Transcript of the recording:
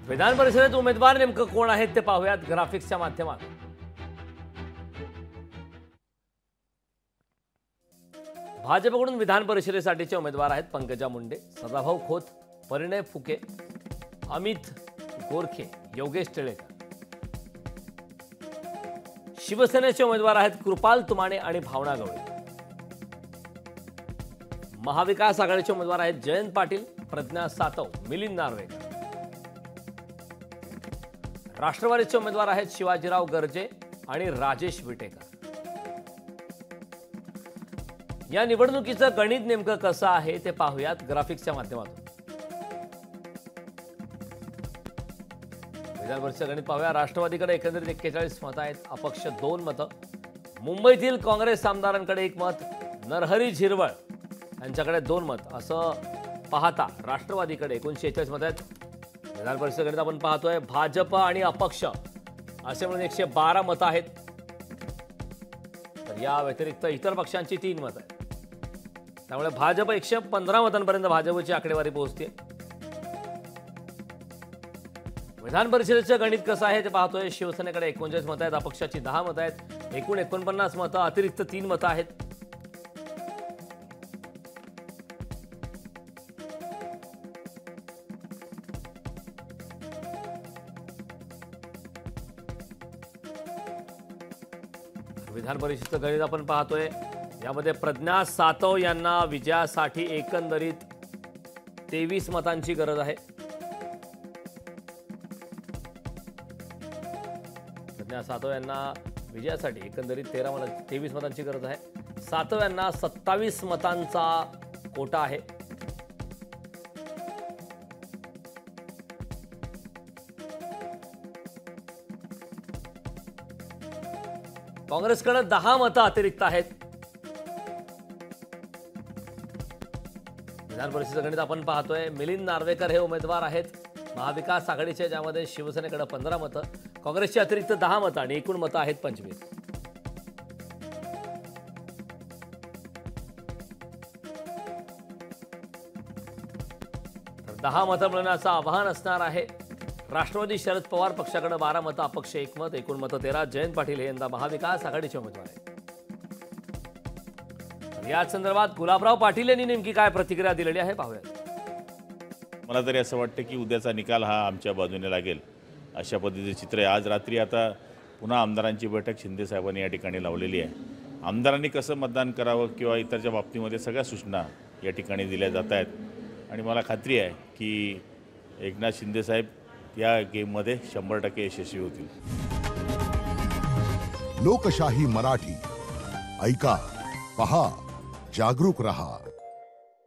विधान परिषदेत उमेदवार नेमकं कोण आहेत ते पाहूयात ग्राफिक्सच्या माध्यमातून। भाजपकडून विधान परिषदेसाठीचे उमेदवार आहेत पंकजा मुंडे, सदाभाऊ खोत, परिणय फुके, अमित गोरखे, योगेश टिळेकर। शिवसेनेचे उमेदवार आहेत कृपाल तुमाणे आणि भावना गवळी। महाविकास आघाडीचे उमेदवार आहेत जयंत पाटील, प्रज्ञा सातव, मिलिंद नार्वेकर। राष्ट्रवादीचे उमेदवार आहेत शिवाजीराव गर्जे आणि राजेश विटेकर। या निवडणुकीचं गणित नेमकं कसं आहे ते पाहूयात ग्राफिक्सच्या माध्यमातून। विधान परिषद गणित पाहूया। राष्ट्रवादीकडे एकंदरीत 41 मतं आहेत, अपक्ष 2 मतं। मुंबईतील काँग्रेस आमदारांकडे 1 मत, नरहरी झिरवळ यांच्याकडे 2 मत। असं पाहता राष्ट्रवादीकडे 146 मतं आहेत। विधान परिषद गणित आपण पाहतोय, भाजप आणि अपक्ष असे म्हणून 112 मतं आहेत। तर या व्यतिरिक्त इतर पक्षांची 3 मतं आहेत। त्यामुळे भाजप 115 मतांपर्यंत भाजपची आकडेवारी पोहोचते। विधान परिषदेचं गणित कसं आहे ते पाहतोय। शिवसेनेकडे 39 मतं आहेत, अपक्षाची 10 मतं आहेत, एकूण 49 मतं, अतिरिक्त 3 मतं आहेत। विधान परिषदेचं गणित आपण पाहतोय, यामध्ये प्रज्ञा सातव यांना विजयासाठी एकंदरीत 23 मतांची गरज आहे। प्रज्ञा सातव यांना विजयासाठी एकंदरीत 23 मतांची गरज आहे। सातव यांना 27 मतांचा कोटा आहे। काँग्रेसकडे 10 मतं अतिरिक्त आहेत। विधान परिषदेचं गणित आपण पाहतोय, मिलिंद नार्वेकर हे उमेदवार आहेत महाविकास आघाडीचे, ज्यामध्ये शिवसेनेकडे 15 मतं, काँग्रेसची अतिरिक्त 10 मतं आणि एकूण मतं आहेत 25। तर 10 मतं मिळवण्याचं आव्हान असणार आहे। राष्ट्रवादी शरद पवार पक्षाकडे 12 मतं, अपक्ष 1 मत, एकूण मतं 13। जयंत पाटील हे यंदा महाविकास आघाडीचे उमेदवार आहेत। याच संदर्भात गुलाबराव पाटील यांनी नेमकी काय प्रतिक्रिया दिलेली आहे पाहूयात। मला तरी असं वाटतं की उद्याचा निकाल हा आमच्या बाजूने लागेल अशा पद्धतीचे चित्र आहे। आज रात्री आता पुन्हा आमदारांची बैठक शिंदे साहेबांनी या ठिकाणी लावलेली आहे। आमदारांनी कसं मतदान करावं किंवा इतरच्या बाबतीमध्ये सगळ्या सूचना या ठिकाणी दिल्या जात आहेत आणि मला खात्री आहे की एकनाथ शिंदे साहेब या गेममध्ये 100% यशस्वी होतील। लोकशाही मराठी ऐका, पहा, जागरूक रहा।